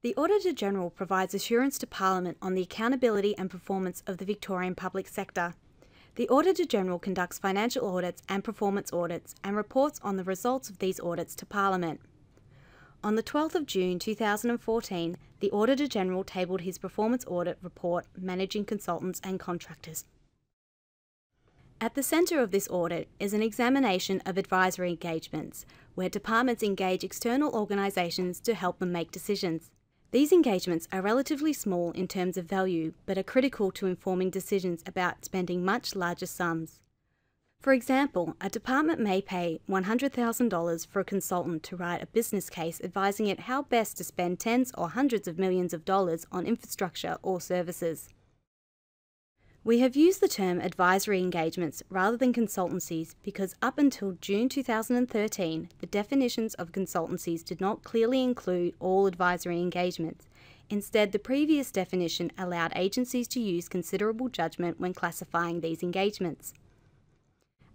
The Auditor-General provides assurance to Parliament on the accountability and performance of the Victorian public sector. The Auditor-General conducts financial audits and performance audits and reports on the results of these audits to Parliament. On the 12th of June 2014, the Auditor-General tabled his performance audit report, Managing Consultants and Contractors. At the centre of this audit is an examination of advisory engagements, where departments engage external organisations to help them make decisions. These engagements are relatively small in terms of value, but are critical to informing decisions about spending much larger sums. For example, a department may pay $100,000 for a consultant to write a business case advising it how best to spend tens or hundreds of millions of dollars on infrastructure or services. We have used the term advisory engagements rather than consultancies because up until June 2013, the definitions of consultancies did not clearly include all advisory engagements. Instead, the previous definition allowed agencies to use considerable judgment when classifying these engagements.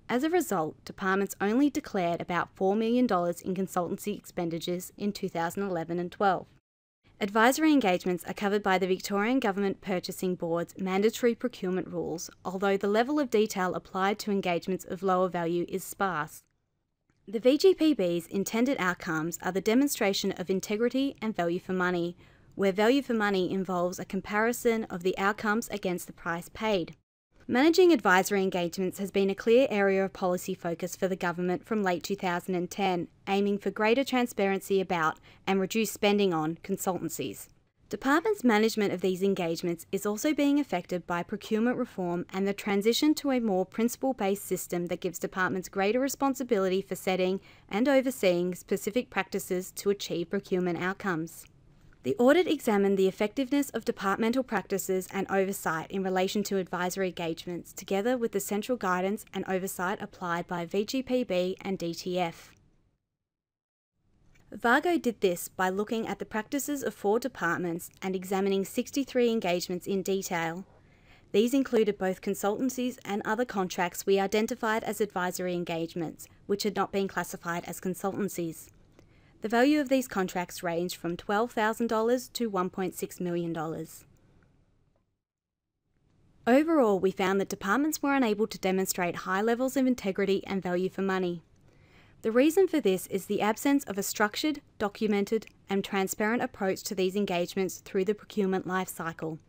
As a result, departments only declared about $4 million in consultancy expenditures in 2011 and 12. Advisory engagements are covered by the Victorian Government Purchasing Board's mandatory procurement rules, although the level of detail applied to engagements of lower value is sparse. The VGPB's intended outcomes are the demonstration of integrity and value for money, where value for money involves a comparison of the outcomes against the price paid. Managing advisory engagements has been a clear area of policy focus for the government from late 2010, aiming for greater transparency about and reduced spending on consultancies. Departments' management of these engagements is also being affected by procurement reform and the transition to a more principle-based system that gives departments greater responsibility for setting and overseeing specific practices to achieve procurement outcomes. The audit examined the effectiveness of departmental practices and oversight in relation to advisory engagements, together with the central guidance and oversight applied by VGPB and DTF. VAGO did this by looking at the practices of 4 departments and examining 63 engagements in detail. These included both consultancies and other contracts we identified as advisory engagements, which had not been classified as consultancies. The value of these contracts ranged from $12,000 to $1.6 million. Overall, we found that departments were unable to demonstrate high levels of integrity and value for money. The reason for this is the absence of a structured, documented, and transparent approach to these engagements through the procurement life cycle.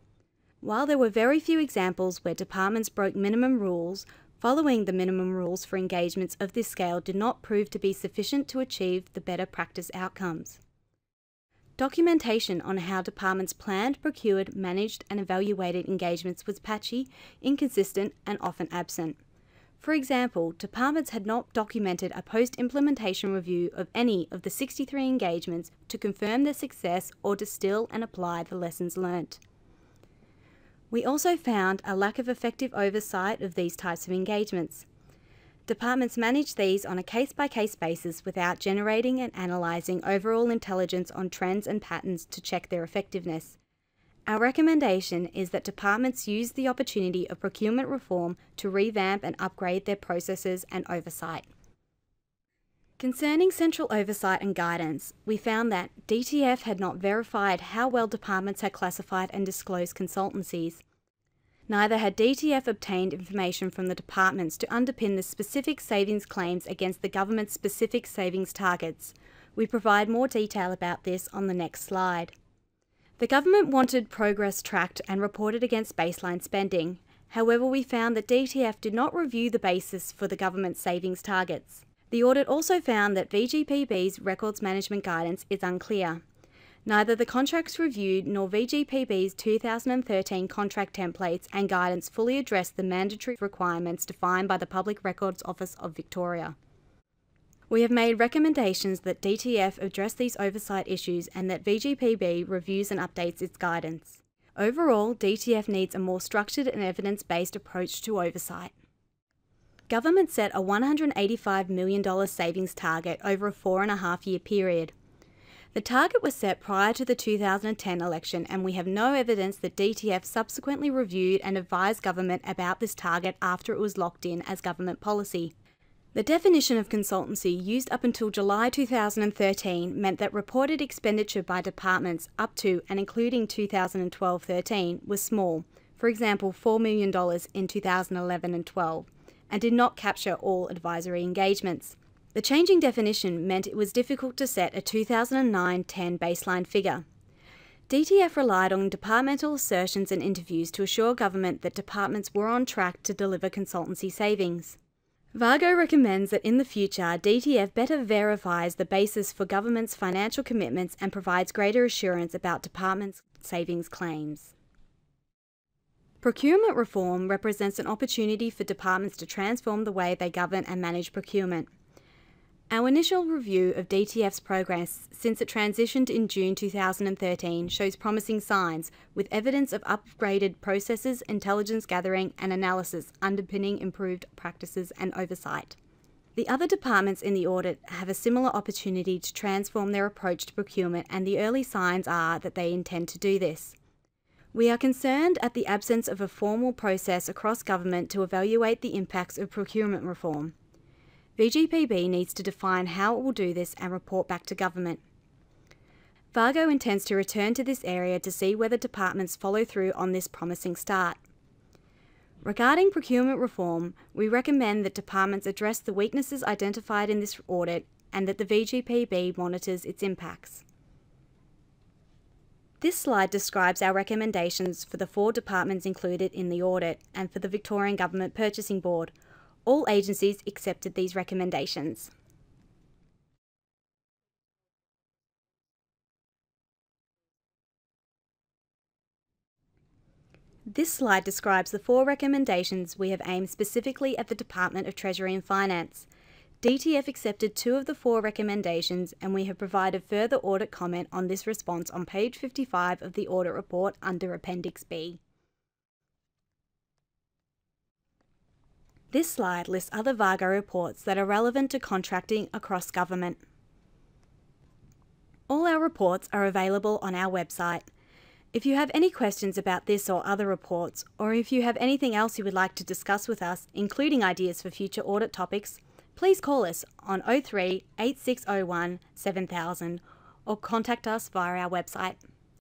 While there were very few examples where departments broke minimum rules, following the minimum rules for engagements of this scale did not prove to be sufficient to achieve the better practice outcomes. Documentation on how departments planned, procured, managed and evaluated engagements was patchy, inconsistent and often absent. For example, departments had not documented a post-implementation review of any of the 63 engagements to confirm their success or distill and apply the lessons learnt. We also found a lack of effective oversight of these types of engagements. Departments manage these on a case-by-case basis without generating and analysing overall intelligence on trends and patterns to check their effectiveness. Our recommendation is that departments use the opportunity of procurement reform to revamp and upgrade their processes and oversight. Concerning central oversight and guidance, we found that DTF had not verified how well departments had classified and disclosed consultancies. Neither had DTF obtained information from the departments to underpin the specific savings claims against the government's specific savings targets. We provide more detail about this on the next slide. The government wanted progress tracked and reported against baseline spending. However, we found that DTF did not review the basis for the government's savings targets. The audit also found that VGPB's records management guidance is unclear. Neither the contracts reviewed nor VGPB's 2013 contract templates and guidance fully address the mandatory requirements defined by the Public Records Office of Victoria. We have made recommendations that DTF address these oversight issues and that VGPB reviews and updates its guidance. Overall, DTF needs a more structured and evidence-based approach to oversight. Government set a $185 million savings target over a 4.5-year period. The target was set prior to the 2010 election, and we have no evidence that DTF subsequently reviewed and advised government about this target after it was locked in as government policy. The definition of consultancy used up until July 2013 meant that reported expenditure by departments up to and including 2012-13 was small, for example $4 million in 2011 and 12, and did not capture all advisory engagements. The changing definition meant it was difficult to set a 2009-10 baseline figure. DTF relied on departmental assertions and interviews to assure government that departments were on track to deliver consultancy savings. Vargo recommends that in the future, DTF better verifies the basis for government's financial commitments and provides greater assurance about departments' savings claims. Procurement reform represents an opportunity for departments to transform the way they govern and manage procurement. Our initial review of DTF's progress since it transitioned in June 2013 shows promising signs, with evidence of upgraded processes, intelligence gathering and analysis underpinning improved practices and oversight. The other departments in the audit have a similar opportunity to transform their approach to procurement, and the early signs are that they intend to do this. We are concerned at the absence of a formal process across government to evaluate the impacts of procurement reform. VGPB needs to define how it will do this and report back to government. Vargo intends to return to this area to see whether departments follow through on this promising start. Regarding procurement reform, we recommend that departments address the weaknesses identified in this audit and that the VGPB monitors its impacts. This slide describes our recommendations for the 4 departments included in the audit and for the Victorian Government Purchasing Board. All agencies accepted these recommendations. This slide describes the 4 recommendations we have aimed specifically at the Department of Treasury and Finance. DTF accepted 2 of the 4 recommendations, and we have provided further audit comment on this response on page 55 of the audit report under Appendix B. This slide lists other Vargo reports that are relevant to contracting across government. All our reports are available on our website. If you have any questions about this or other reports, or if you have anything else you would like to discuss with us, including ideas for future audit topics, please call us on 03 8601 7000 or contact us via our website.